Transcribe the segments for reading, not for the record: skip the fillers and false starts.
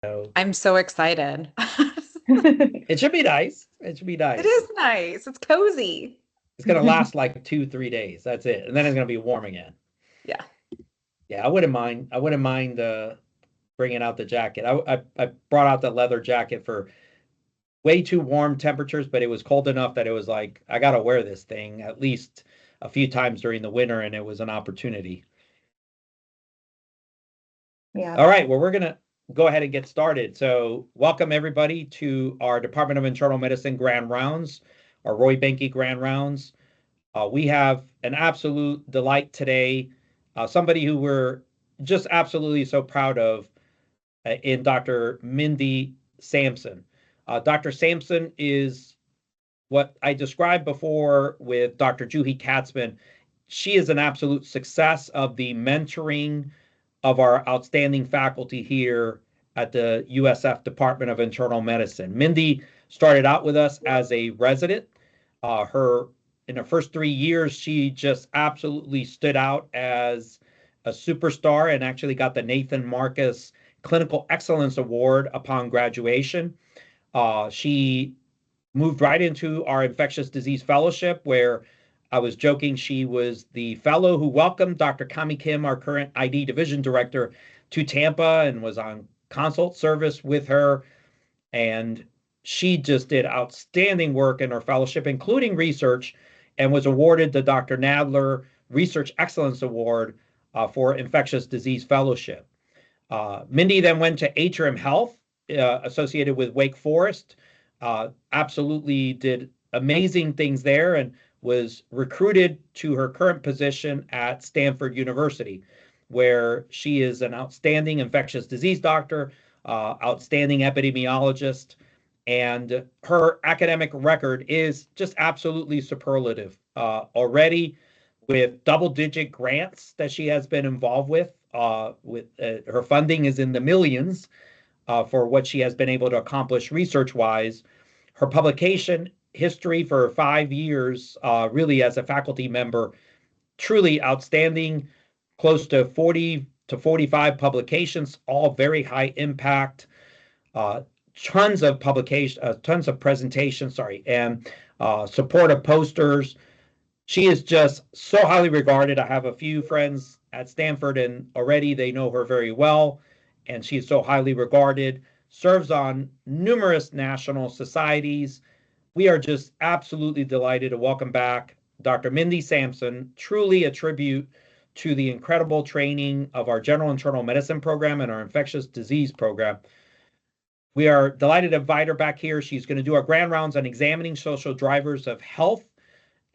So I'm so excited. it should be nice. It should be It nice. is nice. It's cozy. It's gonna last like 2, 3 days. That's it, and then it's gonna be warm again. Yeah. Yeah, I wouldn't mind. I wouldn't mind bringing out the jacket. I brought out the leather jacket for way too warm temperatures, but it was cold enough that it was like I gotta wear this thing at least a few times during the winter, and it was an opportunity. Yeah. All right, well, we're gonna go ahead and get started. So, welcome everybody to our Department of Internal Medicine Grand Rounds, our Roy Benke Grand Rounds. We have an absolute delight today, somebody who we're just absolutely so proud of in Dr. Mindy Sampson. Dr. Sampson is what I described before with Dr. Juhi Katzman. She is an absolute success of the mentoring of our outstanding faculty here at the USF Department of Internal Medicine. Mindy started out with us as a resident. Her In her first 3 years, she just absolutely stood out as a superstar and actually got the Nathan Marcus Clinical Excellence Award upon graduation. She moved right into our infectious disease fellowship, where I was joking she was the fellow who welcomed Dr. Kami Kim, our current ID division director, to Tampa and was on consult service with her. And she just did outstanding work in her fellowship, including research, and was awarded the Dr. Nadler Research Excellence Award for Infectious Disease Fellowship. Mindy then went to Atrium Health, associated with Wake Forest, absolutely did amazing things there, and was recruited to her current position at Stanford University, where she is an outstanding infectious disease doctor, outstanding epidemiologist, and her academic record is just absolutely superlative. Already with double-digit grants that she has been involved with, her funding is in the millions for what she has been able to accomplish research-wise. Her publication history for 5 years, really as a faculty member, truly outstanding, close to 40 to 45 publications, all very high impact, uh, tons of presentations, sorry, and supportive posters. She is just so highly regarded. I have a few friends at Stanford, and already they know her very well, and she is so highly regarded, serves on numerous national societies. We are just absolutely delighted to welcome back Dr. Mindy Sampson, truly a tribute to the incredible training of our general internal medicine program and our infectious disease program. We are delighted to invite her back here. She's going to do our grand rounds on examining social drivers of health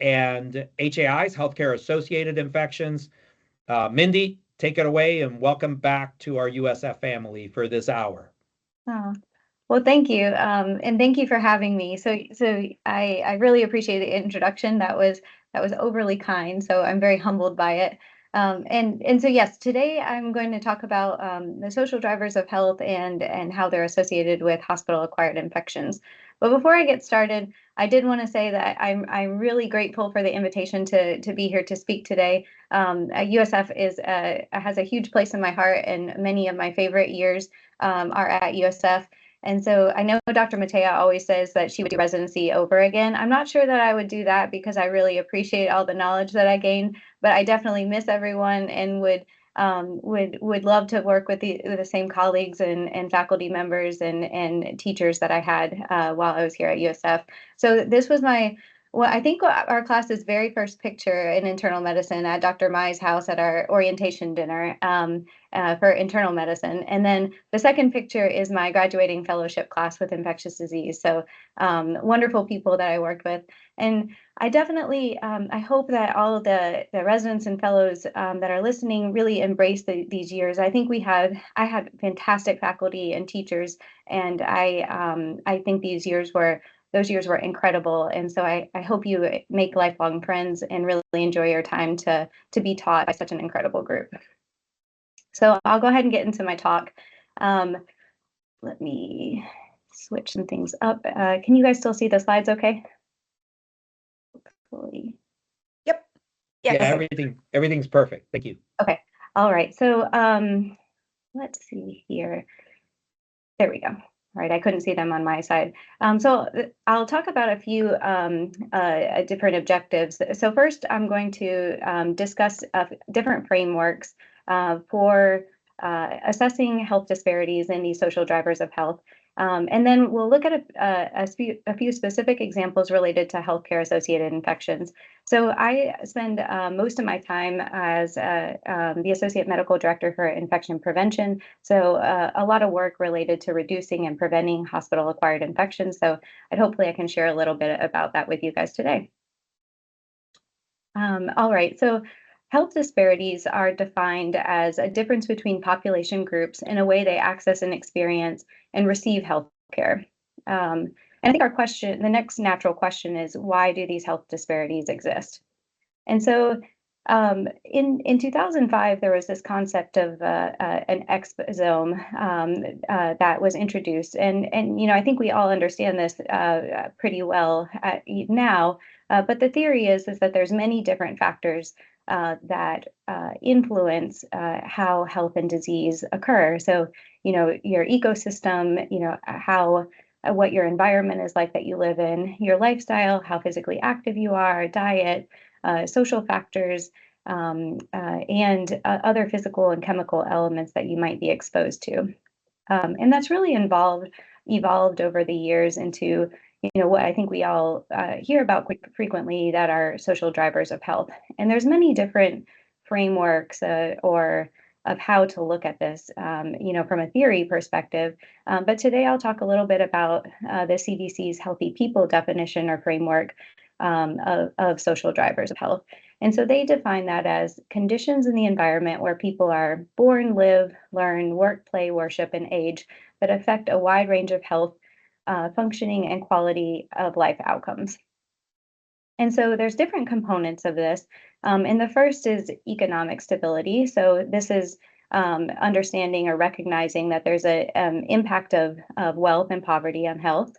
and HAIs, healthcare associated infections. Mindy, take it away and welcome back to our USF family for this hour. Oh, well, thank you. And thank you for having me. I really appreciate the introduction. That was overly kind. So I'm very humbled by it. And so yes, today I'm going to talk about the social drivers of health and how they're associated with hospital-acquired infections. But before I get started, I did want to say that I'm really grateful for the invitation to be here to speak today. USF has a huge place in my heart, and many of my favorite years are at USF. And so I know Dr. Matea always says that she would do residency over again. I'm not sure that I would do that because I really appreciate all the knowledge that I gained, but I definitely miss everyone and would love to work with the same colleagues and faculty members and teachers that I had while I was here at USF. So this was I think our class's very first picture in internal medicine at Dr. Mai's house at our orientation dinner for internal medicine. And then the second picture is my graduating fellowship class with infectious disease. So wonderful people that I worked with. And I definitely, I hope that all of the residents and fellows that are listening really embrace these years. I think I had fantastic faculty and teachers, and I think those years were incredible. And so I hope you make lifelong friends and really enjoy your time to be taught by such an incredible group. So I'll go ahead and get into my talk. Let me switch some things up. Can you guys still see the slides okay? Hopefully. Yep. Yeah, Okay. everything's perfect. Thank you. Okay. All right. So let's see here. There we go. All right, I couldn't see them on my side. So I'll talk about a few different objectives. So first, I'm going to discuss different frameworks for assessing health disparities in these social drivers of health. And then we'll look at a few specific examples related to healthcare-associated infections. So I spend most of my time as the Associate Medical Director for Infection Prevention. So a lot of work related to reducing and preventing hospital-acquired infections. So hopefully I can share a little bit about that with you guys today. All right, so health disparities are defined as a difference between population groups in a way they access and experience and receive health care. And I think the next natural question is, why do these health disparities exist? And so in 2005, there was this concept of an exposome that was introduced. And I think we all understand this pretty well now. But the theory is that there's many different factors that influence how health and disease occur. So, your ecosystem, what your environment is like that you live in, your lifestyle, how physically active you are, diet, social factors, and other physical and chemical elements that you might be exposed to. And that's really evolved over the years into what I think we all hear about frequently, that are social drivers of health. And there's many different frameworks or of how to look at this, from a theory perspective. But today I'll talk a little bit about the CDC's Healthy People definition or framework of social drivers of health. And so they define that as conditions in the environment where people are born, live, learn, work, play, worship, and age that affect a wide range of health, functioning, and quality of life outcomes. And so there's different components of this. And the first is economic stability. So this is understanding or recognizing that there's an impact of wealth and poverty on health.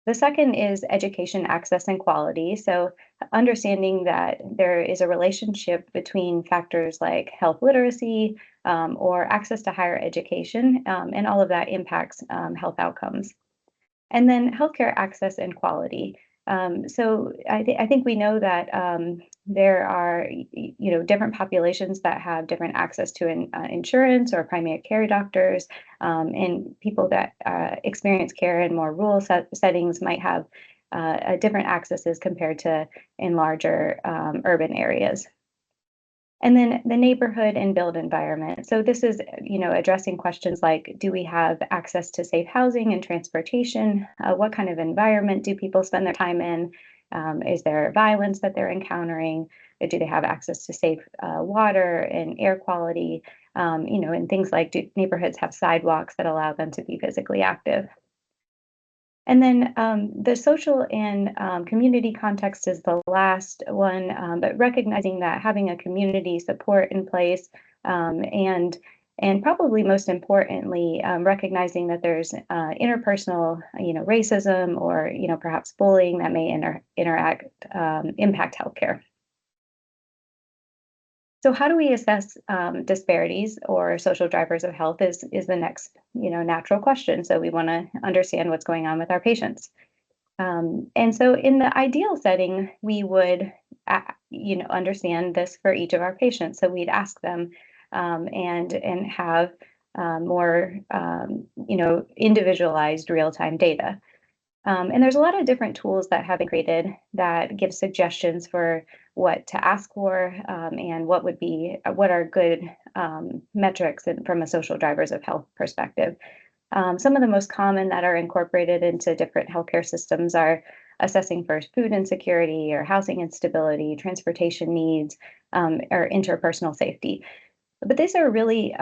The second is education access and quality. So understanding that there is a relationship between factors like health literacy or access to higher education, and all of that impacts health outcomes. And then healthcare access and quality. So I think we know that there are different populations that have different access to insurance or primary care doctors, and people that experience care in more rural settings might have different accesses compared to in larger urban areas. And then the neighborhood and built environment. So this is, addressing questions like, do we have access to safe housing and transportation? What kind of environment do people spend their time in? Is there violence that they're encountering? Do they have access to safe water and air quality? And things like, do neighborhoods have sidewalks that allow them to be physically active? And then the social and community context is the last one, but recognizing that having a community support in place, and probably most importantly, recognizing that there's interpersonal, racism or perhaps bullying that may impact healthcare. So how do we assess disparities or social drivers of health is the next, natural question. So we want to understand what's going on with our patients. And so in the ideal setting, we would, understand this for each of our patients. So we'd ask them and have more, individualized real-time data. And there's a lot of different tools that have been created that give suggestions for what to ask for, and what are good metrics from a social drivers of health perspective. Some of the most common that are incorporated into different healthcare systems are assessing for food insecurity or housing instability, transportation needs, or interpersonal safety. But these are really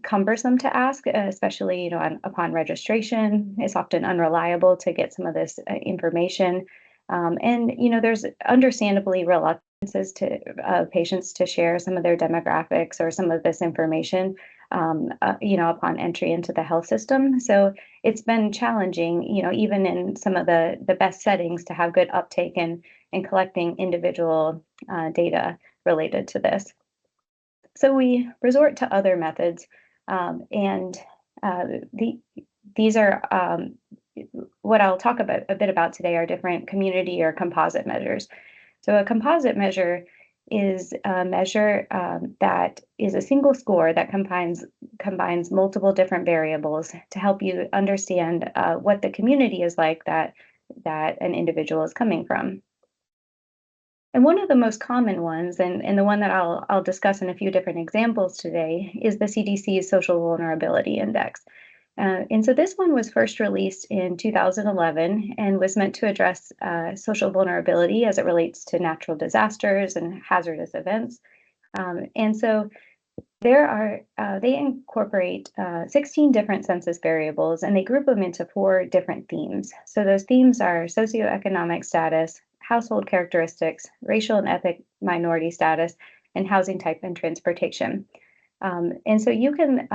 cumbersome to ask, especially upon registration. It's often unreliable to get some of this information, and there's understandably reluctances to patients to share some of their demographics or some of this information, upon entry into the health system. So it's been challenging, even in some of the best settings, to have good uptake in collecting individual data related to this. So we resort to other methods, and these are what I'll talk about a bit about today are different community or composite measures. So a composite measure is a measure that is a single score that combines multiple different variables to help you understand what the community is like that an individual is coming from. And one of the most common ones, and the one that I'll discuss in a few different examples today, is the CDC's Social Vulnerability Index. And so this one was first released in 2011 and was meant to address social vulnerability as it relates to natural disasters and hazardous events. And so they incorporate 16 different census variables, and they group them into 4 different themes. So those themes are socioeconomic status, household characteristics, racial and ethnic minority status, and housing type and transportation. And so you can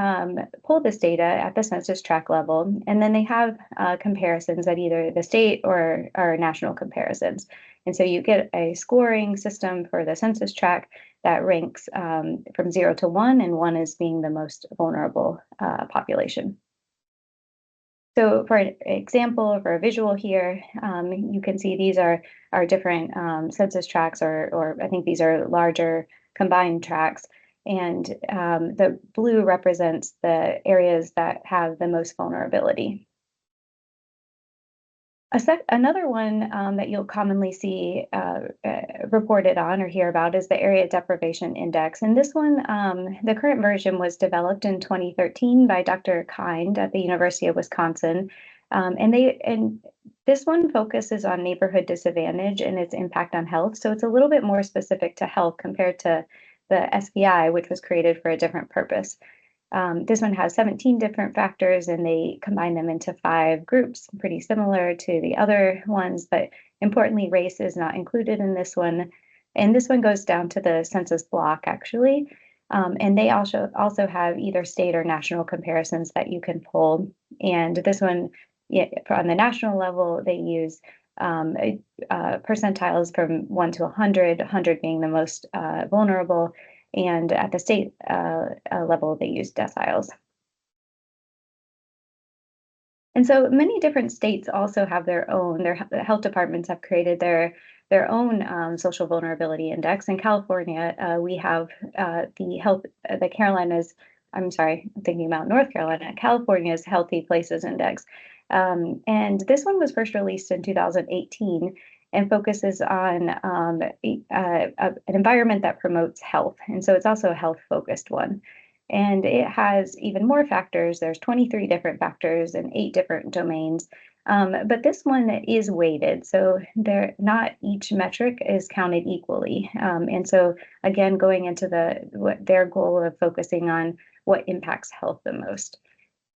pull this data at the census tract level, and then they have comparisons at either the state or national comparisons. And so you get a scoring system for the census tract that ranks from 0 to 1, and 1 is being the most vulnerable population. So for an example, for a visual here, you can see these are different census tracts, or I think these are larger combined tracts. And the blue represents the areas that have the most vulnerability. Another one that you'll commonly see reported on or hear about is the Area Deprivation Index. And this one, the current version was developed in 2013 by Dr. Kind at the University of Wisconsin. And this one focuses on neighborhood disadvantage and its impact on health. So it's a little bit more specific to health compared to the SVI, which was created for a different purpose. This one has 17 different factors, and they combine them into 5 groups, pretty similar to the other ones, but importantly, race is not included in this one. And this one goes down to the census block, actually. And they also have either state or national comparisons that you can pull. And this one, on the national level, they use percentiles from 1 to 100, 100 being the most vulnerable. And at the state level, they use deciles. And so many different states also have their own, their health departments have created their own social vulnerability index. In California, we have the Carolinas, I'm sorry, I'm thinking about North Carolina, California's Healthy Places Index. And this one was first released in 2018 and focuses on an environment that promotes health. And so it's also a health-focused one. And it has even more factors. There's 23 different factors and 8 different domains. But this one is weighted, so not each metric is counted equally. And so again, going into their goal of focusing on what impacts health the most.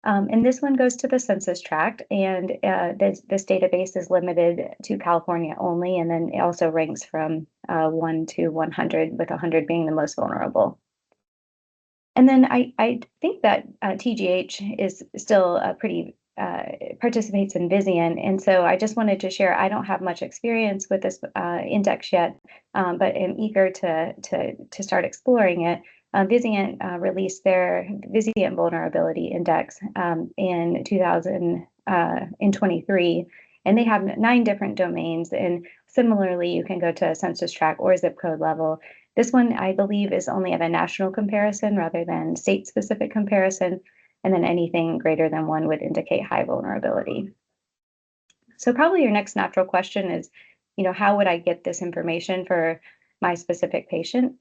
And this one goes to the census tract, and this database is limited to California only, and then it also ranks from 1 to 100, with 100 being the most vulnerable. And then I think that TGH is still pretty participates in Vizient, and so I just wanted to share. I don't have much experience with this index yet, but am eager to start exploring it. Vizient released their Vizient Vulnerability Index in 2023, and they have 9 different domains. And similarly, you can go to a census tract or zip code level. This one, I believe, is only at a national comparison rather than state-specific comparison, and then anything greater than 1 would indicate high vulnerability. So probably your next natural question is, how would I get this information for my specific patient?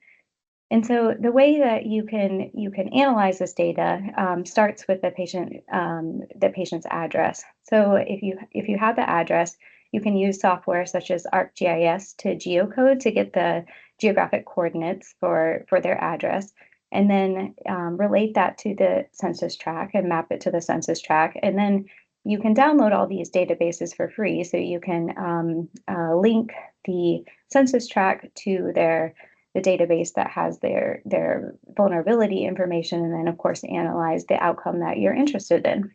And so the way that you can analyze this data starts with the patient's address. So if you have the address, you can use software such as ArcGIS to geocode to get the geographic coordinates for their address, and then relate that to the census tract and map it to the census tract. And then you can download all these databases for free. So you can link the census tract to the database that has their vulnerability information, and then of course analyze the outcome that you're interested in.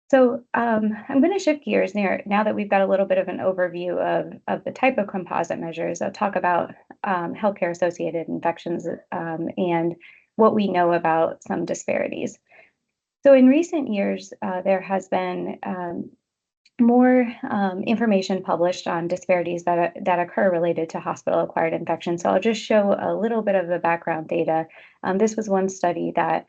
So I'm going to shift gears now that we've got a little bit of an overview of the type of composite measures. I'll talk about healthcare associated infections and what we know about some disparities. So in recent years, there has been more information published on disparities that occur related to hospital-acquired infections. So I'll just show a little bit of the background data. This was one study that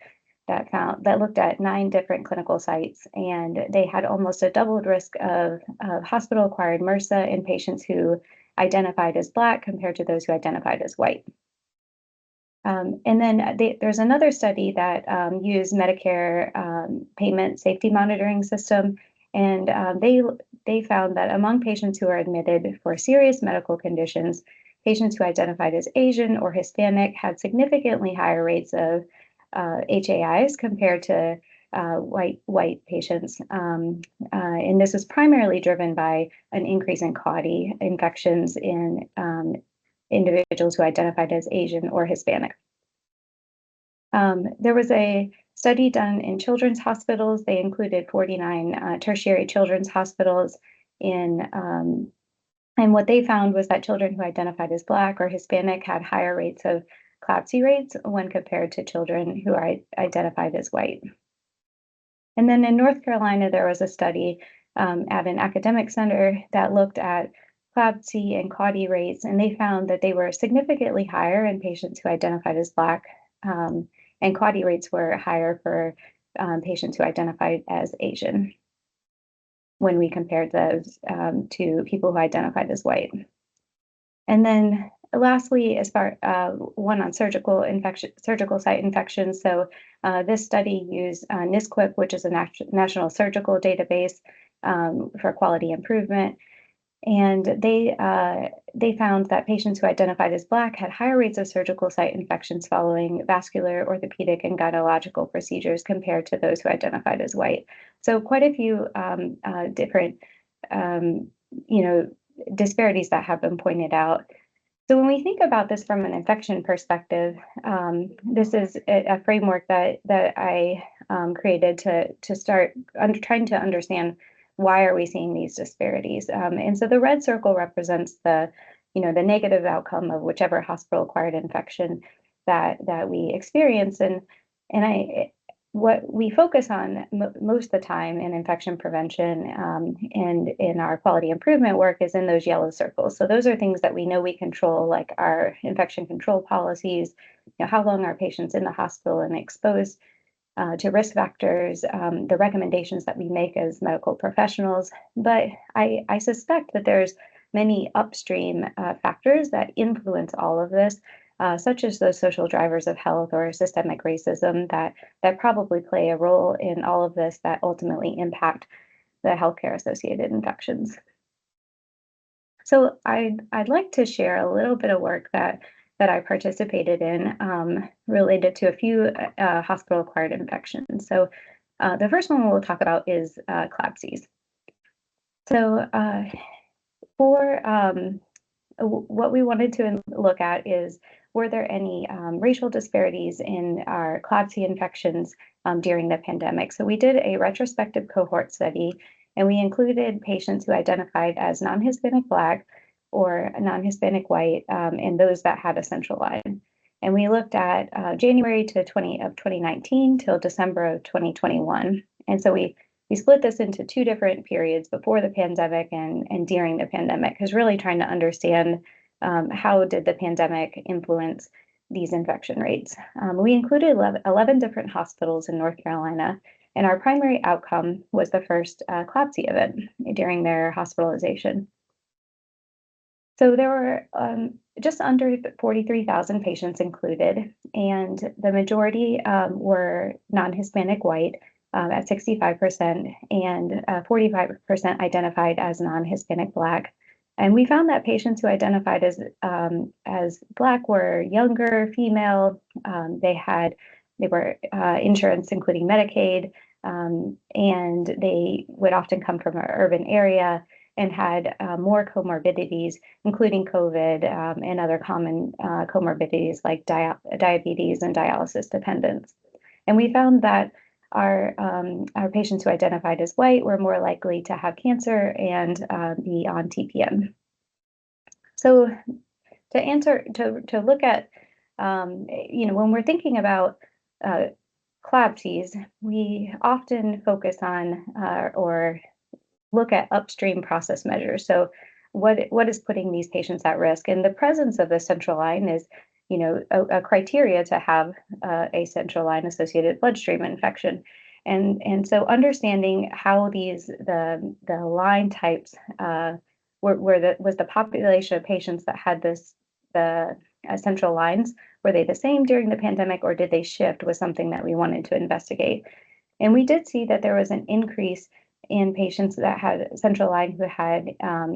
looked at 9 different clinical sites, and they had almost a doubled risk of hospital-acquired MRSA in patients who identified as Black compared to those who identified as white. And then there's another study that used Medicare payment safety monitoring system, and they found that among patients who are admitted for serious medical conditions, patients who identified as Asian or Hispanic had significantly higher rates of HAIs compared to white patients, and this was primarily driven by an increase in CAUTI infections in individuals who identified as Asian or Hispanic. There was a study done in children's hospitals. They included 49 tertiary children's hospitals and what they found was that children who identified as Black or Hispanic had higher rates of CLABSI rates when compared to children who are identified as white. And then in North Carolina, there was a study at an academic center that looked at CLABSI and CAUTI rates, and they found that they were significantly higher in patients who identified as Black, and CAUTI rates were higher for patients who identified as Asian when we compared those to people who identified as white. And then lastly, as far one on surgical site infections. So this study used NSQIP, which is a national surgical database for quality improvement. And they found that patients who identified as Black had higher rates of surgical site infections following vascular, orthopedic, and gynecological procedures compared to those who identified as white. So quite a few different, disparities that have been pointed out. So when we think about this from an infection perspective, this is a framework that I created to start trying to understand why are we seeing these disparities. And so the red circle represents the negative outcome of whichever hospital-acquired infection that we experience. And what we focus on most of the time in infection prevention and in our quality improvement work is in those yellow circles. So those are things that we know we control, like our infection control policies, how long are patients in the hospital and exposed to risk factors, the recommendations that we make as medical professionals. But I suspect that there's many upstream factors that influence all of this, such as those social drivers of health or systemic racism that probably play a role in all of this that ultimately impact the healthcare associated infections. So I'd like to share a little bit of work that I participated in related to a few hospital-acquired infections. So the first one we'll talk about is CLABSIs. So what we wanted to look at is, were there any racial disparities in our CLABSI infections during the pandemic? So we did a retrospective cohort study, and we included patients who identified as non-Hispanic Black or non-Hispanic white, and those that had a central line. And we looked at January of 2019 till December of 2021. And so we split this into 2 different periods, before the pandemic and during the pandemic, because really trying to understand how did the pandemic influence these infection rates. We included 11 different hospitals in North Carolina, and our primary outcome was the first CLABSI event during their hospitalization. So there were just under 43,000 patients included, and the majority were non-Hispanic white at 65%, and 45% identified as non-Hispanic Black. And we found that patients who identified as Black were younger, female. They were insurance, including Medicaid, and they would often come from an urban area and had more comorbidities, including COVID and other common comorbidities like diabetes and dialysis dependence. And we found that our patients who identified as white were more likely to have cancer and be on TPN. So to look at, when we're thinking about CLABSIs, we often focus on or look at upstream process measures. So what is putting these patients at risk? And the presence of the central line is, a criteria to have a central line associated bloodstream infection. And so understanding how the line types was the population of patients that had the central lines, were they the same during the pandemic or did they shift, was something that we wanted to investigate. And we did see that there was an increase in patients that had central line who had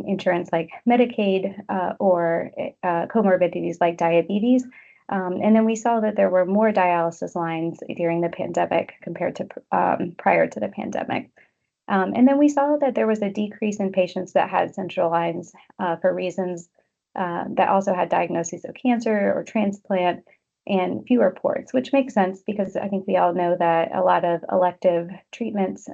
insurance like Medicaid or comorbidities like diabetes. And then we saw that there were more dialysis lines during the pandemic compared to prior to the pandemic. And then we saw that there was a decrease in patients that had central lines for reasons that also had diagnoses of cancer or transplant and fewer ports, which makes sense because I think we all know that a lot of elective treatments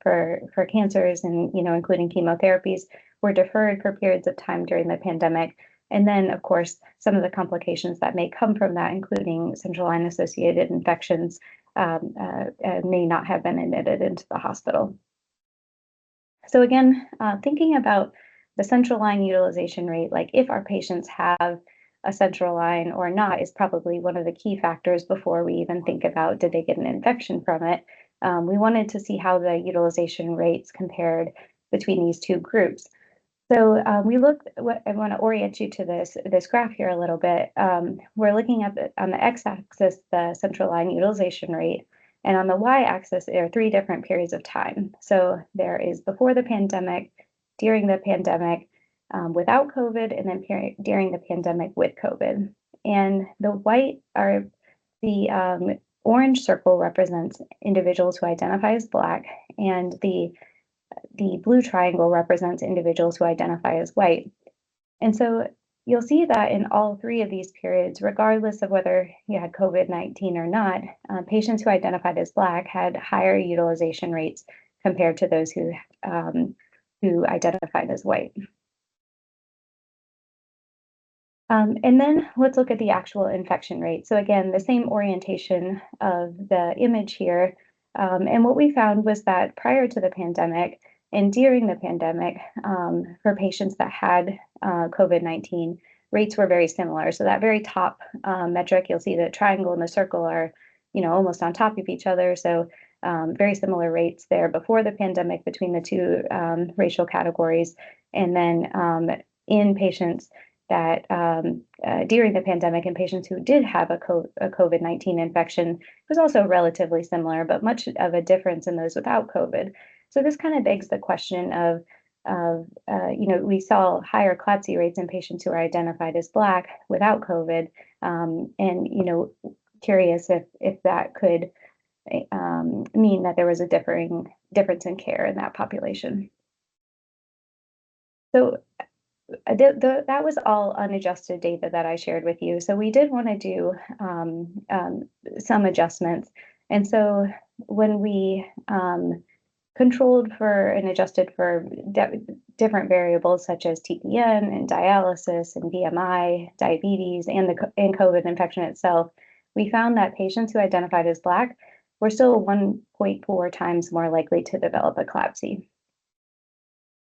for cancers and, including chemotherapies, were deferred for periods of time during the pandemic. And then, of course, some of the complications that may come from that, including central line associated infections, may not have been admitted into the hospital. So again, thinking about the central line utilization rate, like if our patients have a central line or not, is probably one of the key factors before we even think about did they get an infection from it. We wanted to see how the utilization rates compared between these two groups. So we looked. I want to orient you to this graph here a little bit. We're looking at on the x-axis the central line utilization rate, and on the y-axis there are three different periods of time. So there is before the pandemic, during the pandemic, without COVID, and then during the pandemic with COVID. And the white are the orange circle represents individuals who identify as Black, and the blue triangle represents individuals who identify as white. And so you'll see that in all three of these periods, regardless of whether you had COVID-19 or not, patients who identified as Black had higher utilization rates compared to those who identified as white. And then let's look at the actual infection rate. So again, the same orientation of the image here. And what we found was that prior to the pandemic and during the pandemic, for patients that had COVID-19, rates were very similar. So that very top metric, you'll see the triangle and the circle are, almost on top of each other. So very similar rates there before the pandemic between the two racial categories. And then in patients that during the pandemic and patients who did have a COVID-19 infection was also relatively similar, but much of a difference in those without COVID. So this kind of begs the question of we saw higher CLABSI rates in patients who are identified as Black without COVID, and curious if that could mean that there was a difference in care in that population. So that was all unadjusted data that I shared with you. So we did want to do some adjustments. And so when we controlled for and adjusted for different variables such as TPN and dialysis and BMI, diabetes, and COVID infection itself, we found that patients who identified as Black were still 1.4 times more likely to develop a CLABSI.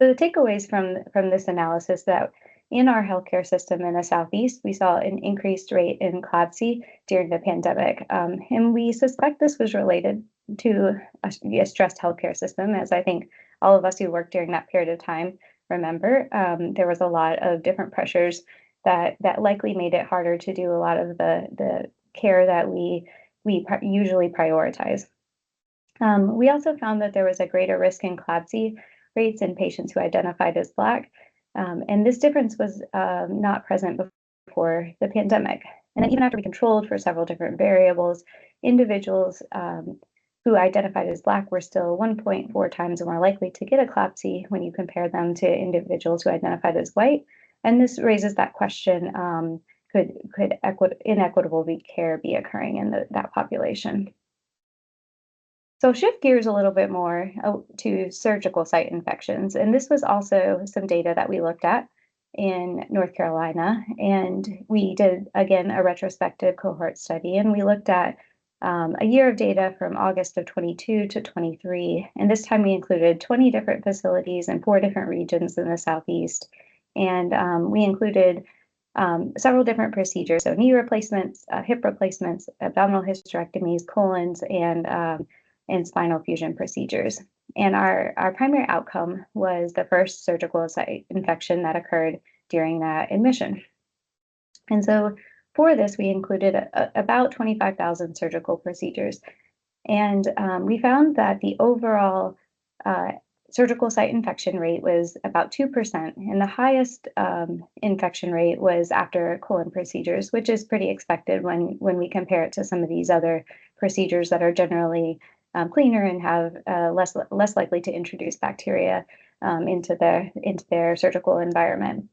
So the takeaways from this analysis that in our healthcare system in the Southeast, we saw an increased rate in CLABSI during the pandemic. And we suspect this was related to a stressed healthcare system, as I think all of us who worked during that period of time remember. There was a lot of different pressures that likely made it harder to do a lot of the care that we usually prioritize. We also found that there was a greater risk in CLABSI rates in patients who identified as Black. And this difference was not present before the pandemic. And then even after we controlled for several different variables, individuals who identified as Black were still 1.4 times more likely to get a CLABSI when you compare them to individuals who identified as white. And this raises that question, could inequitable care be occurring in that population? So shift gears a little bit more to surgical site infections. And this was also some data that we looked at in North Carolina. And we did, again, a retrospective cohort study. And we looked at a year of data from August of 22 to 23. And this time we included 20 different facilities in 4 different regions in the Southeast. And we included several different procedures, so knee replacements, hip replacements, abdominal hysterectomies, colons, and spinal fusion procedures. And our primary outcome was the first surgical site infection that occurred during that admission. And so for this, we included about 25,000 surgical procedures. And we found that the overall surgical site infection rate was about 2%, and the highest infection rate was after colon procedures, which is pretty expected when we compare it to some of these other procedures that are generally cleaner and have less likely to introduce bacteria into their surgical environment.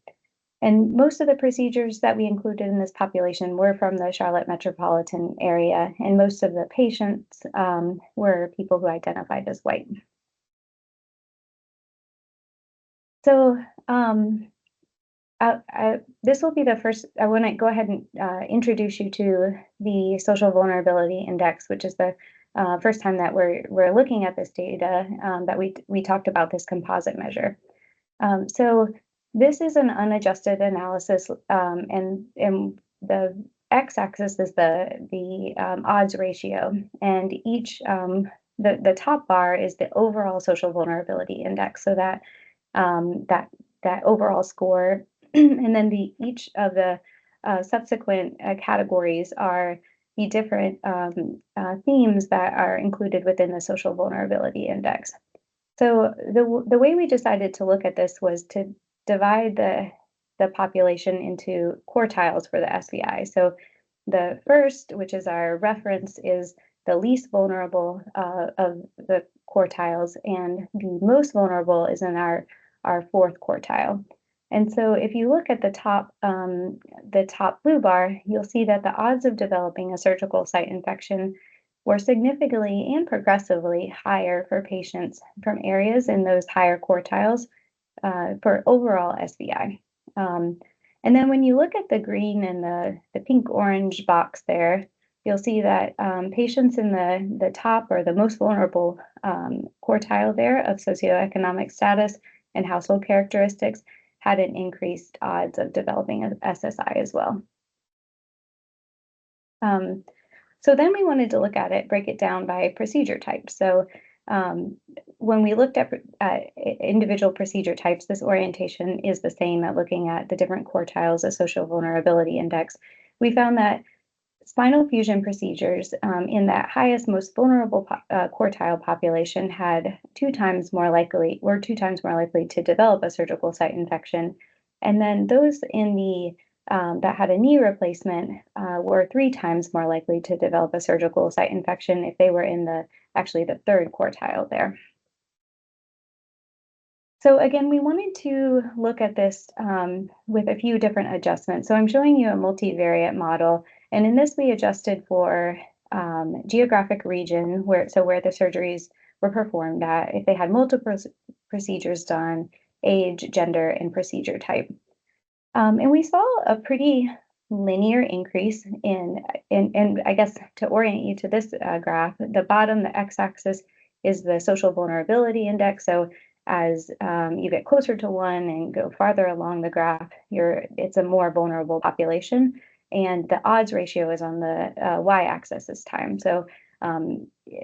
And most of the procedures that we included in this population were from the Charlotte metropolitan area, and most of the patients were people who identified as white. So this will be the first. I want to go ahead and introduce you to the Social Vulnerability Index, which is the first time that we're looking at this data that we talked about this composite measure. So this is an unadjusted analysis, and the x-axis is the odds ratio, and each the top bar is the overall social vulnerability index. So that overall score, and then each of the subsequent categories are the different themes that are included within the social vulnerability index. So the way we decided to look at this was to divide the population into quartiles for the SVI. So the first, which is our reference, is the least vulnerable of the quartiles, and the most vulnerable is in our fourth quartile. And so if you look at the top blue bar, you'll see that the odds of developing a surgical site infection were significantly and progressively higher for patients from areas in those higher quartiles for overall SVI. And then when you look at the green and the pink-orange box there, you'll see that patients in the top or the most vulnerable quartile there of socioeconomic status and household characteristics had an increased odds of developing an SSI as well. So then we wanted to look at it, break it down by procedure type. So when we looked at individual procedure types, this orientation is the same at looking at the different quartiles of social vulnerability index. We found that spinal fusion procedures in that highest, most vulnerable quartile population were 2 times more likely to develop a surgical site infection. And then those in the that had a knee replacement were 3 times more likely to develop a surgical site infection if they were in actually the third quartile there. So again, we wanted to look at this with a few different adjustments. So I'm showing you a multivariate model, and in this we adjusted for geographic region where the surgeries were performed at, if they had multiple procedures done, age, gender, and procedure type. And we saw a pretty linear increase and I guess to orient you to this graph, the bottom, the x-axis, is the social vulnerability index. So as you get closer to 1 and go farther along the graph, it's a more vulnerable population. And the odds ratio is on the y-axis this time. So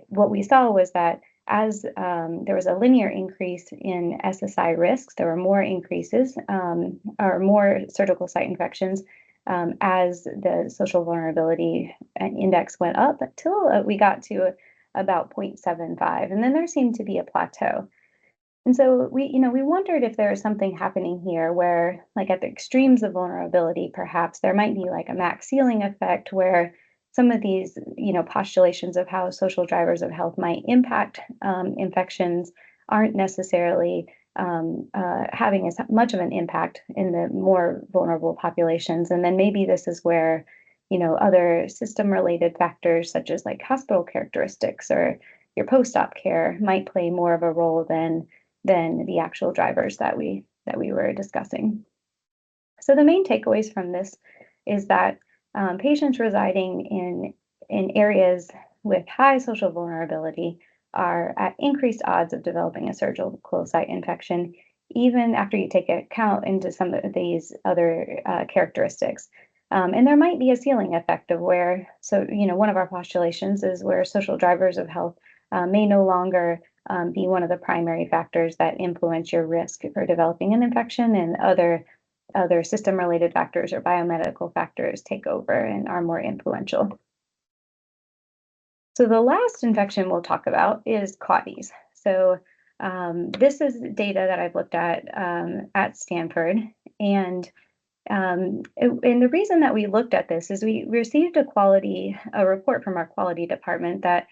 what we saw was that as there was a linear increase in SSI risks, there were more increases or more surgical site infections as the social vulnerability index went up until we got to about 0.75, and then there seemed to be a plateau. And so we wondered if there was something happening here where, like at the extremes of vulnerability, perhaps there might be like a max ceiling effect where some of these, postulations of how social drivers of health might impact infections aren't necessarily having as much of an impact in the more vulnerable populations. And then maybe this is where, other system-related factors such as like hospital characteristics or your post-op care might play more of a role than the actual drivers that we were discussing. So the main takeaways from this is that patients residing in areas with high social vulnerability are at increased odds of developing a surgical site infection, even after you take account into some of these other characteristics. And there might be a ceiling effect of where, so, one of our postulations is where social drivers of health may no longer be one of the primary factors that influence your risk for developing an infection, and other system-related factors or biomedical factors take over and are more influential. So the last infection we'll talk about is CODIs. So this is data that I've looked at Stanford, and the reason that we looked at this is we received a report from our quality department that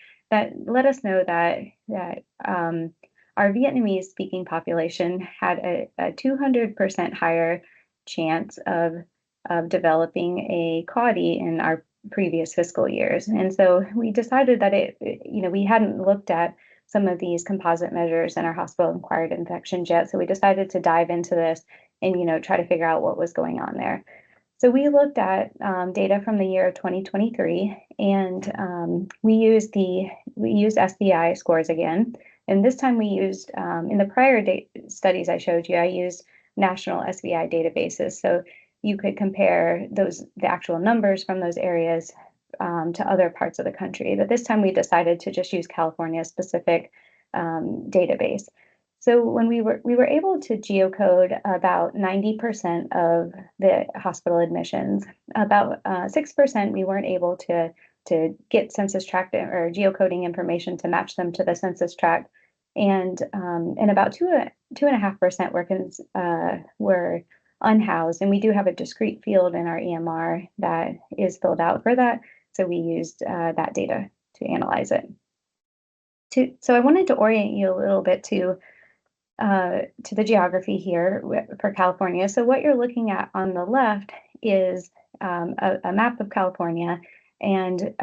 let us know that our Vietnamese speaking population had a 200% higher chance of developing a CODI in our previous fiscal years. And so we decided that we hadn't looked at some of these composite measures in our hospital-acquired infections yet. So we decided to dive into this and, try to figure out what was going on there. So we looked at data from the year of 2023, and we used SBI scores again. And this time we used, in the prior studies I showed you, I used national SBI databases. So you could compare the actual numbers from those areas to other parts of the country. But this time we decided to just use California specific database. So when we were able to geocode about 90% of the hospital admissions, about 6% we weren't able to get census tract or geocoding information to match them to the census tract, and about 2.5% were unhoused, and we do have a discrete field in our EMR that is filled out for that. So we used that data to analyze it. So I wanted to orient you a little bit to the geography here for California. So what you're looking at on the left is a map of California, and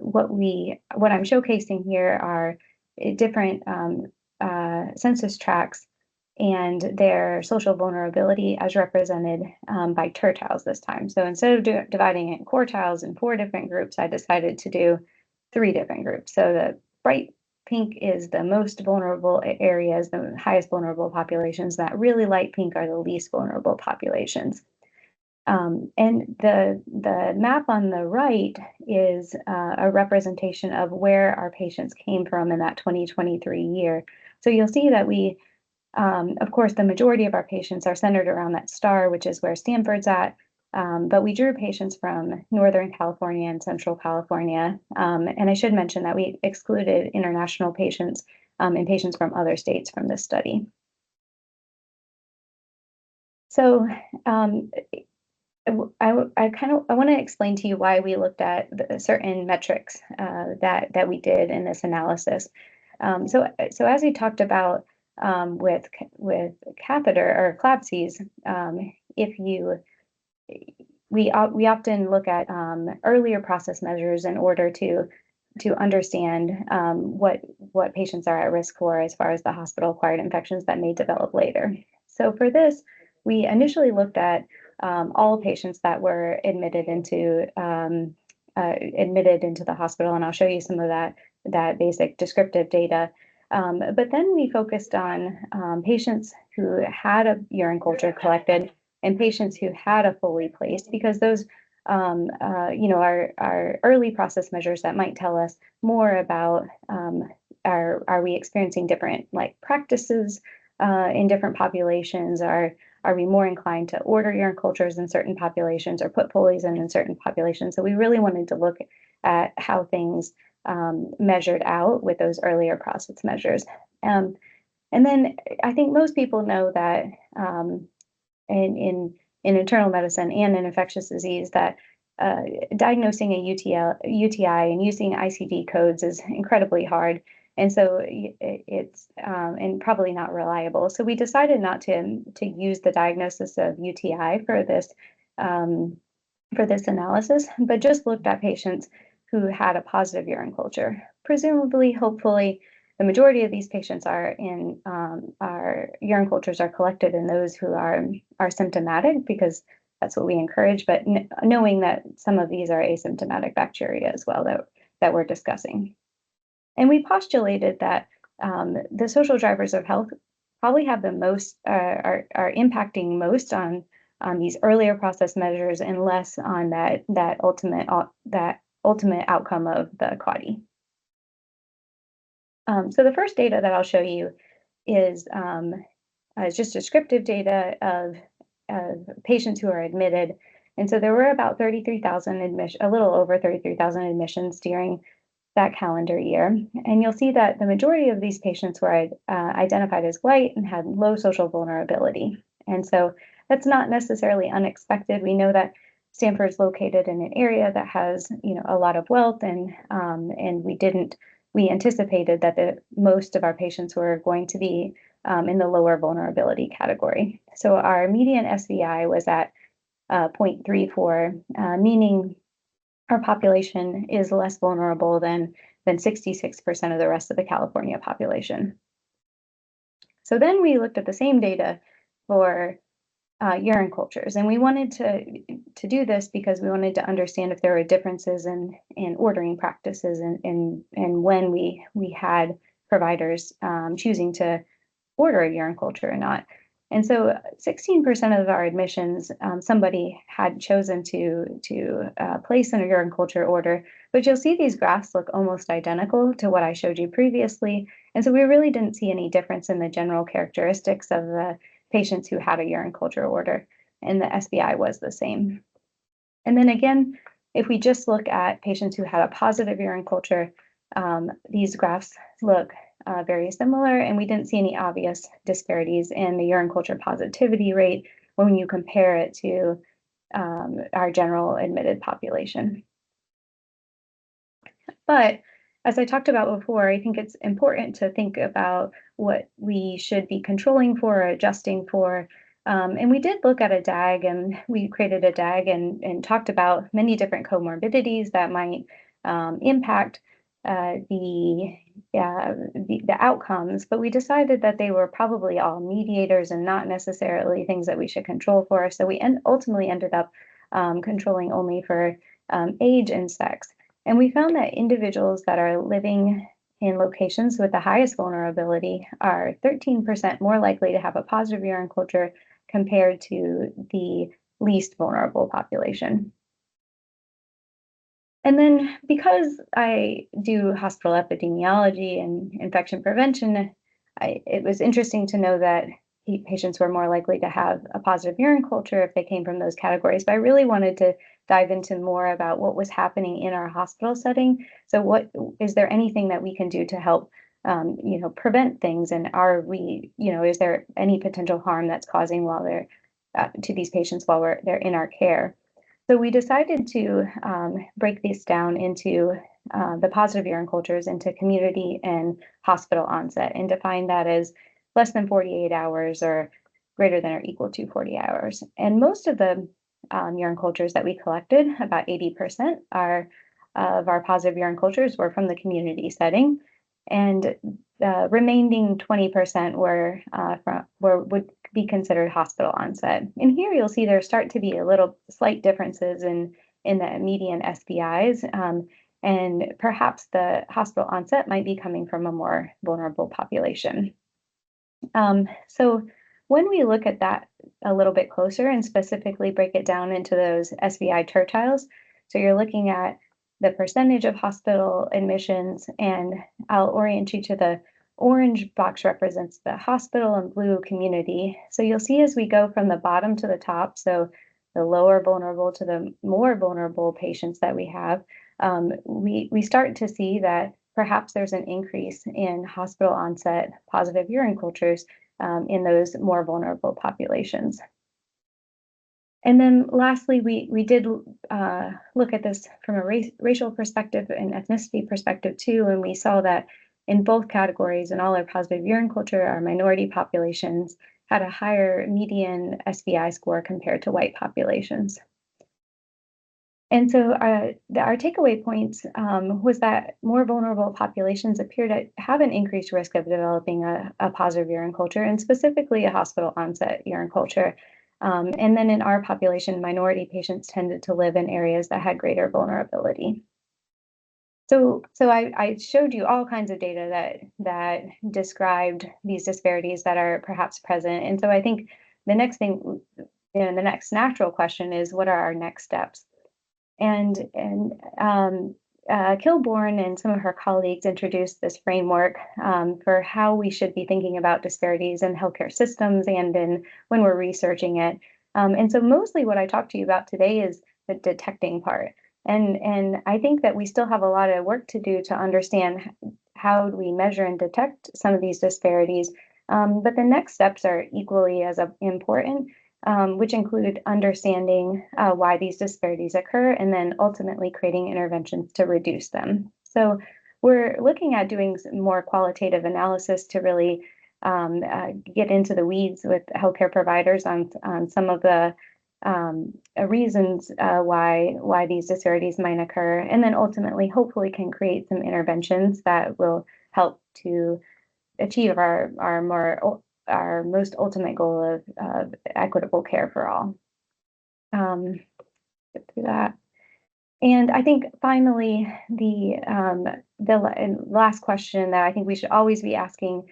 what I'm showcasing here are different census tracts and their social vulnerability as represented by tertiles this time. So instead of dividing it in quartiles in 4 different groups, I decided to do 3 different groups. So the bright pink is the most vulnerable areas, the highest vulnerable populations. That really light pink are the least vulnerable populations. And the map on the right is a representation of where our patients came from in that 2023 year. So you'll see that of course, the majority of our patients are centered around that star, which is where Stanford's at. But we drew patients from Northern California and Central California. And I should mention that we excluded international patients and patients from other states from this study. So I want to explain to you why we looked at certain metrics that we did in this analysis. So as we talked about with catheter or CLABSIs, we often look at earlier process measures in order to understand what patients are at risk for as far as the hospital-acquired infections that may develop later. So for this, we initially looked at all patients that were admitted into the hospital, and I'll show you some of that basic descriptive data. But then we focused on patients who had a urine culture collected and patients who had a Foley placed, because those are early process measures that might tell us more about are we experiencing different practices in different populations? Are we more inclined to order urine cultures in certain populations or put Foleys in certain populations? So we really wanted to look at how things measured out with those earlier process measures. And then I think most people know that in internal medicine and in infectious disease that diagnosing a UTI and using ICD codes is incredibly hard. And so it's and probably not reliable. So we decided not to use the diagnosis of UTI for this analysis, but just looked at patients who had a positive urine culture. Presumably, hopefully, the majority of these patients are urine cultures are collected in those who are symptomatic, because that's what we encourage. But knowing that some of these are asymptomatic bacteria as well, that that we're discussing. And we postulated that the social drivers of health probably have the most, are impacting most on these earlier process measures and less on that ultimate outcome of the CAUTI. So the first data that I'll show you is just descriptive data of patients who are admitted. And so there were about 33,000 admissions, a little over 33,000 admissions during that calendar year. And you'll see that the majority of these patients were identified as white and had low social vulnerability. And so that's not necessarily unexpected. We know that Stanford is located in an area that has, a lot of wealth, and we anticipated that most of our patients were going to be in the lower vulnerability category. So our median SVI was at 0.34, meaning our population is less vulnerable than 66% of the rest of the California population. So then we looked at the same data for urine cultures, and we wanted to do this because we wanted to understand if there were differences in ordering practices and when we had providers choosing to order a urine culture or not. And so 16% of our admissions, somebody had chosen to place in a urine culture order, but you'll see these graphs look almost identical to what I showed you previously. And so we really didn't see any difference in the general characteristics of the patients who had a urine culture order, and the SBI was the same. And then again, if we just look at patients who had a positive urine culture, these graphs look very similar, and we didn't see any obvious disparities in the urine culture positivity rate when you compare it to our general admitted population. But as I talked about before, I think it's important to think about what we should be controlling for, or adjusting for. And we did look at a DAG, and we created a DAG and talked about many different comorbidities that might impact the outcomes, but we decided that they were probably all mediators and not necessarily things that we should control for. So we ultimately ended up controlling only for age and sex. And we found that individuals that are living in locations with the highest vulnerability are 13% more likely to have a positive urine culture compared to the least vulnerable population. And then because I do hospital epidemiology and infection prevention, it was interesting to know that patients were more likely to have a positive urine culture if they came from those categories. But I really wanted to dive into more about what was happening in our hospital setting. So is there anything that we can do to help prevent things? And is there any potential harm that's causing while they're to these patients while they're in our care? So we decided to break these down into the positive urine cultures into community and hospital onset, and define that as less than 48 hours or greater than or equal to 40 hours. And most of the urine cultures that we collected, about 80% of our positive urine cultures were from the community setting, and the remaining 20% would be considered hospital onset. And here you'll see there start to be slight differences in the median SBIs, and perhaps the hospital onset might be coming from a more vulnerable population. So when we look at that a little bit closer and specifically break it down into those SVI tertiles, so you're looking at the percentage of hospital admissions, and I'll orient you to the orange box represents the hospital and blue community. So you'll see as we go from the bottom to the top, so the lower vulnerable to the more vulnerable patients that we have, we start to see that perhaps there's an increase in hospital onset positive urine cultures in those more vulnerable populations. And then lastly, we did look at this from a racial perspective and ethnicity perspective too, and we saw that in both categories, in all our positive urine culture, our minority populations had a higher median SVI score compared to white populations. And so our takeaway points was that more vulnerable populations appear to have an increased risk of developing a positive urine culture, and specifically a hospital onset urine culture. And then in our population, minority patients tended to live in areas that had greater vulnerability. So I showed you all kinds of data that described these disparities that are perhaps present. And so I think the next thing, the next natural question is, what are our next steps? And Kilborn and some of her colleagues introduced this framework for how we should be thinking about disparities in healthcare systems and when we're researching it. And so mostly what I talked to you about today is the detecting part. And I think that we still have a lot of work to do to understand how we measure and detect some of these disparities. But the next steps are equally as important, which include understanding why these disparities occur and then ultimately creating interventions to reduce them. So we're looking at doing more qualitative analysis to really get into the weeds with healthcare providers on some of the reasons why these disparities might occur, and then ultimately, hopefully, can create some interventions that will help to achieve our most ultimate goal of equitable care for all. Get through that. And I think finally, the last question that I think we should always be asking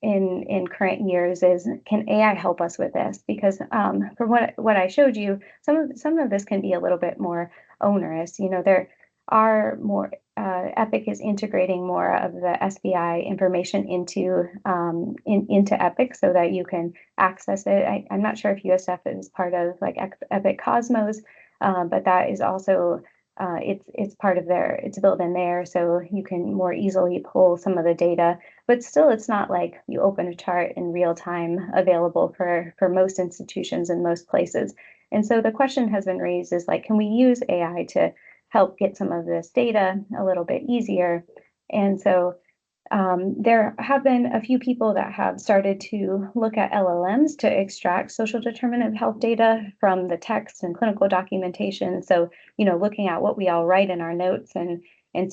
in current years is, can AI help us with this? Because from what I showed you, some of this can be a little bit more onerous. You know, there are more Epic is integrating more of the SBI information into Epic so that you can access it. I'm not sure if USF is part of like Epic Cosmos, but that is also it's part of it's built in there, so you can more easily pull some of the data. But still, it's not like you open a chart in real time available for most institutions in most places. And so the question has been raised is like, can we use AI to help get some of this data a little bit easier? And so there have been a few people that have started to look at LLMs to extract social determinant of health data from the text and clinical documentation. So, you know, looking at what we all write in our notes and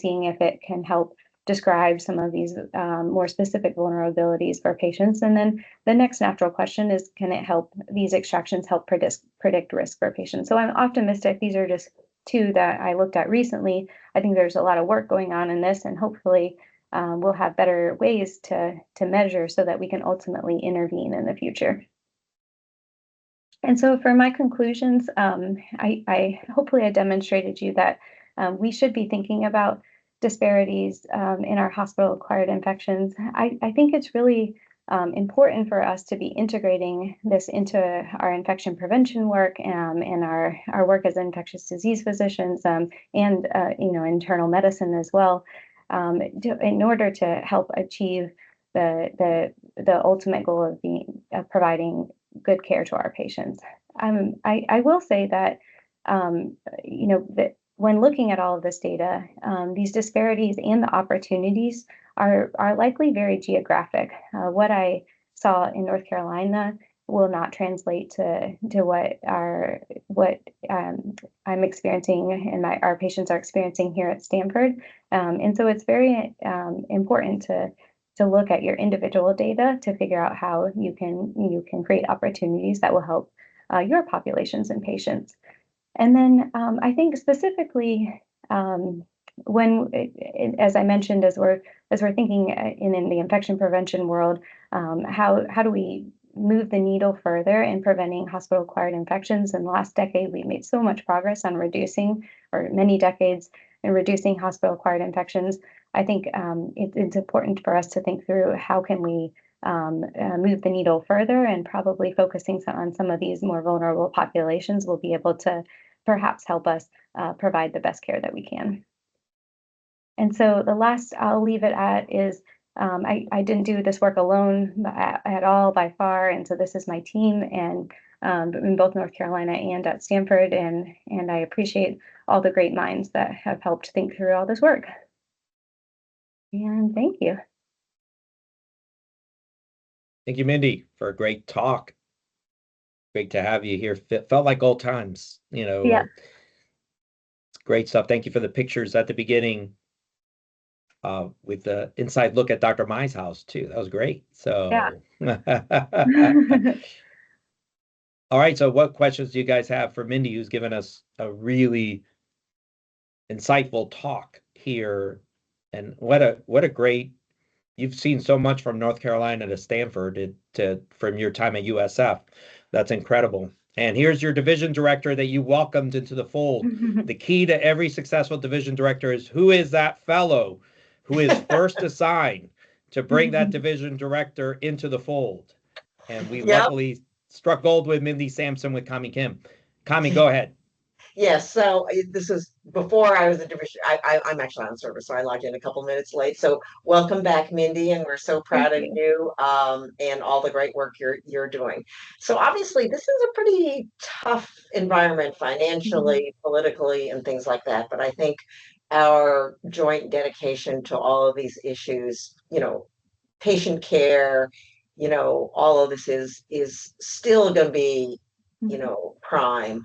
seeing if it can help describe some of these more specific vulnerabilities for patients. And then the next natural question is, can it help these extractions help predict risk for patients? So I'm optimistic. These are just two that I looked at recently. I think there's a lot of work going on in this, and hopefully we'll have better ways to measure so that we can ultimately intervene in the future. And so for my conclusions, I hopefully I demonstrated you that we should be thinking about disparities in our hospital-acquired infections. I think it's really important for us to be integrating this into our infection prevention work and our work as infectious disease physicians and you know, internal medicine as well, in order to help achieve the ultimate goal of providing good care to our patients. I will say that you know, that when looking at all of this data, these disparities and the opportunities are likely very geographic. What I saw in North Carolina will not translate to what I'm experiencing and our patients are experiencing here at Stanford. And so it's very important to look at your individual data to figure out how you can create opportunities that will help your populations and patients. And then I think specifically as I mentioned, as we're thinking in the infection prevention world, how do we move the needle further in preventing hospital-acquired infections? In the last decade, we made so much progress on reducing, or many decades, in reducing hospital-acquired infections. I think it's important for us to think through how can we move the needle further, and probably focusing on some of these more vulnerable populations will be able to perhaps help us provide the best care that we can. And so the last I'll leave it at is I didn't do this work alone at all by far, and so this is my team and in both North Carolina and at Stanford, and I appreciate all the great minds that have helped think through all this work. And thank you. Thank you, Mindy, for a great talk. Great to have you here. Felt like old times, you know. Yeah. It's great stuff. Thank you for the pictures at the beginning with the inside look at Dr. Mai's house too. That was great. So Yeah. All right, so what questions do you guys have for Mindy, who's given us a really insightful talk here. And what a great, you've seen so much from North Carolina to Stanford from your time at USF. That's incredible. And here's your division director that you welcomed into the fold. The key to every successful division director is who is that fellow who is first assigned to bring that division director into the fold. And we Yep. luckily struck gold with Mindy Sampson with Kami Kim. Kami, go ahead. Yes, so this is before I was a division. I'm actually on service, so I logged in a couple minutes late. So welcome back, Mindy, and we're so proud of you and all the great work you're doing. So obviously, this is a pretty tough environment financially, politically, and things like that. But I think our joint dedication to all of these issues, patient care, all of this is still going to be, prime.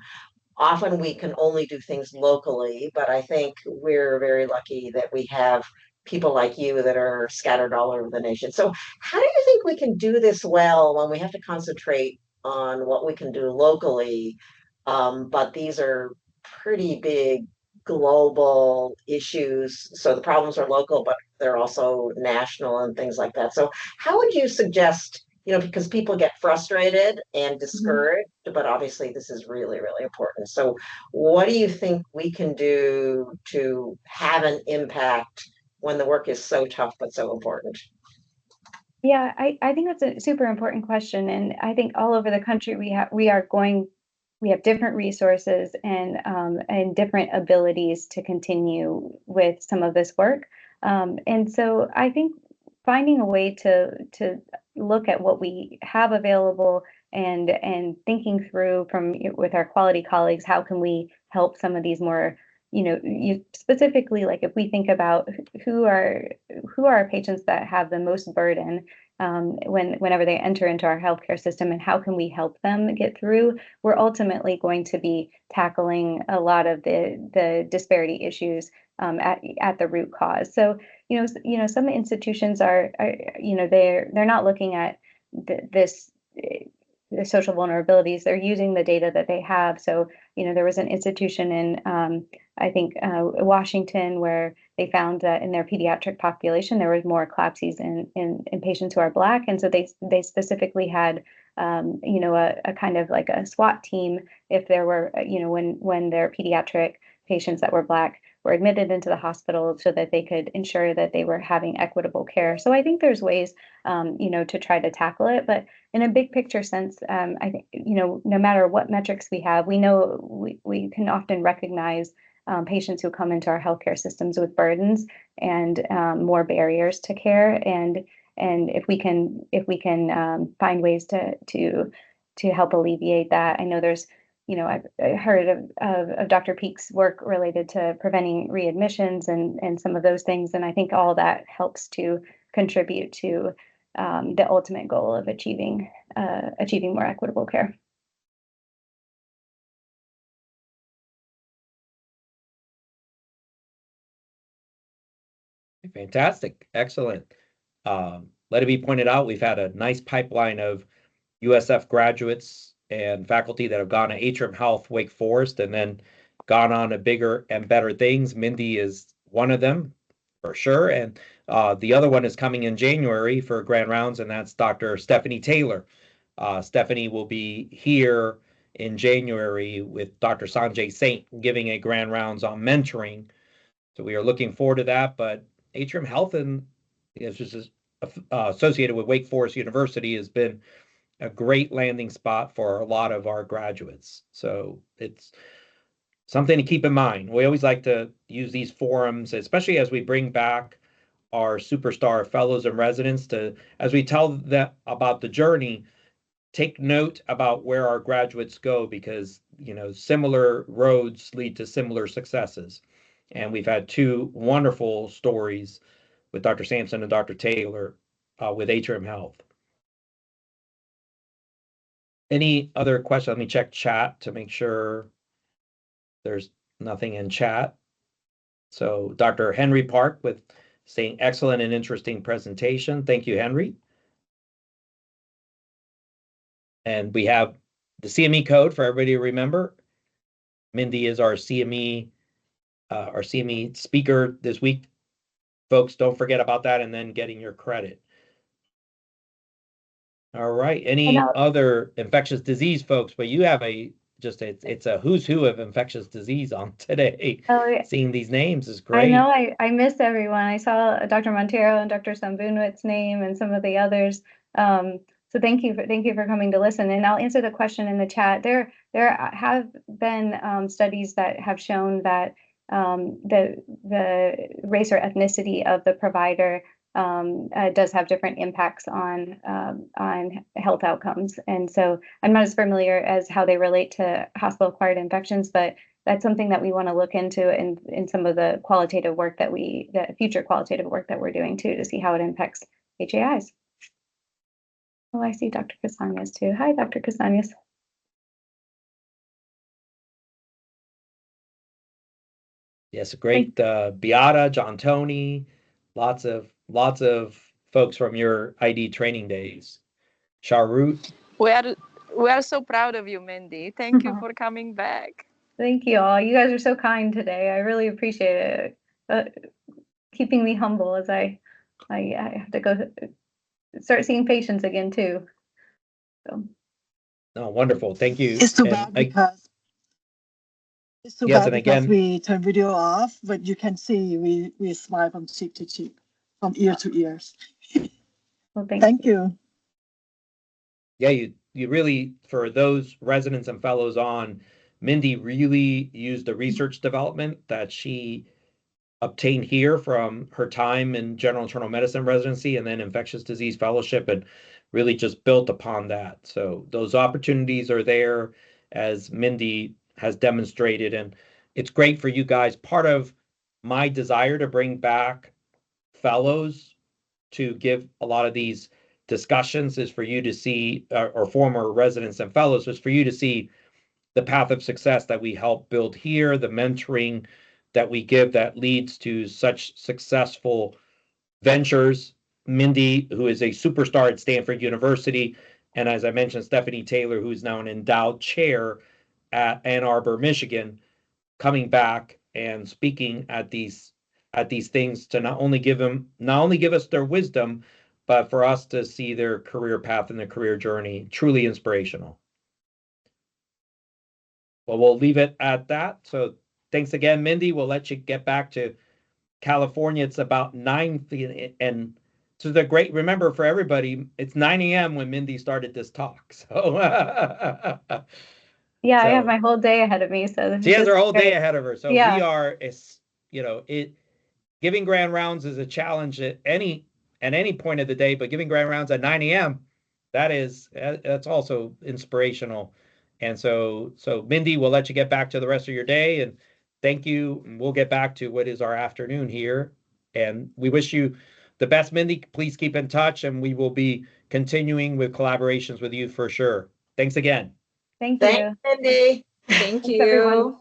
Often we can only do things locally, but I think we're very lucky that we have people like you that are scattered all over the nation. So how do you think we can do this well when we have to concentrate on what we can do locally? But these are pretty big global issues. So the problems are local, but they're also national and things like that. So how would you suggest, because people get frustrated and discouraged, but obviously this is really, really important. So what do you think we can do to have an impact when the work is so tough but so important? Yeah, I think that's a super important question. And I think all over the country we have different resources and different abilities to continue with some of this work. And so I think finding a way to look at what we have available and thinking through with our quality colleagues, how can we help some of these more, specifically, like if we think about who are our patients that have the most burden whenever they enter into our healthcare system, and how can we help them get through, we're ultimately going to be tackling a lot of the disparity issues at the root cause. So some institutions are they're not looking at the social vulnerabilities. They're using the data that they have. So there was an institution in I think Washington, where they found that in their pediatric population there was more CLABSIs in patients who are Black, and so they specifically had a kind of like a SWAT team if there were when their pediatric patients that were Black were admitted into the hospital, so that they could ensure that they were having equitable care. So I think there's ways to try to tackle it, but in a big picture sense, I think no matter what metrics we have, we know we can often recognize patients who come into our healthcare systems with burdens and more barriers to care, and if we can find ways to help alleviate that. I know there's I've heard of Dr. Peak's work related to preventing readmissions and some of those things, and I think all that helps to contribute to the ultimate goal of achieving more equitable care. Fantastic. Excellent. Let it be pointed out, we've had a nice pipeline of USF graduates and faculty that have gone to Atrium Health, Wake Forest, and then gone on to bigger and better things. Mindy is one of them for sure. And the other one is coming in January for Grand Rounds, and that's Dr. Stephanie Taylor. Stephanie will be here in January with Dr. Sanjay Saint giving a Grand Rounds on mentoring. So we are looking forward to that. But Atrium Health and is just associated with Wake Forest University has been a great landing spot for a lot of our graduates. So it's something to keep in mind. We always like to use these forums, especially as we bring back our superstar fellows and residents, as we tell them about the journey, take note about where our graduates go, because similar roads lead to similar successes. And we've had two wonderful stories with Dr. Sampson and Dr. Taylor with Atrium Health. Any other questions? Let me check chat to make sure there's nothing in chat. So Dr. Henry Park with saying excellent and interesting presentation. Thank you, Henry. And we have the CME code for everybody to remember. Mindy is our CME our CME speaker this week. Folks, don't forget about that, and then getting your credit. All right. Any other infectious disease folks? But you have it's a who's who of infectious disease on today. Oh, yeah. Seeing these names is great. I know I missed everyone. I saw Dr. Montero and Dr. Sambunwit's name and some of the others. So thank you for coming to listen. And I'll answer the question in the chat. There have been studies that have shown that the race or ethnicity of the provider does have different impacts on health outcomes. And so I'm not as familiar as how they relate to hospital-acquired infections, but that's something that we want to look into in some of the qualitative work the future qualitative work that we're doing too, to see how it impacts HAIs. Oh, I see Dr. Casañas too. Hi, Dr. Casañas. Yes, great. Beata, John Tony, lots of folks from your ID training days. Sharut. We are so proud of you, Mindy. Thank you for coming back. Thank you all. You guys are so kind today. I really appreciate it. Keeping me humble as I have to go start seeing patients again too. So. Oh, wonderful. Thank you. It's too bad because we turn video off, but you can see we smile from cheek to cheek, from ear to ears. Well, thank you. Yeah, you really, for those residents and fellows on, Mindy really used the research development that she obtained here from her time in general internal medicine residency and then infectious disease fellowship, and really just built upon that. So those opportunities are there, as Mindy has demonstrated, and it's great for you guys. Part of my desire to bring back fellows to give a lot of these discussions is for you to see, or former residents and fellows, is for you to see the path of success that we help build here, the mentoring that we give that leads to such successful ventures. Mindy, who is a superstar at Stanford University, and as I mentioned, Stephanie Taylor, who's now an endowed chair at Ann Arbor, Michigan, coming back and speaking at these things to not only give us their wisdom, but for us to see their career path and their career journey. Truly inspirational. Well, we'll leave it at that. So thanks again, Mindy. We'll let you get back to California. It's about 9, and so the great, remember for everybody, it's 9 a.m. when Mindy started this talk. So yeah, I have my whole day ahead of me. So she has her whole day ahead of her. So yeah. we are, giving grand rounds is a challenge at any point of the day, but giving grand rounds at 9 a.m., that's also inspirational. And so Mindy, we'll let you get back to the rest of your day, and thank you. We'll get back to what is our afternoon here, and we wish you the best, Mindy. Please keep in touch, and we will be continuing with collaborations with you for sure. Thanks again. Thank you. Thanks, Mindy. Thank Everyone. you.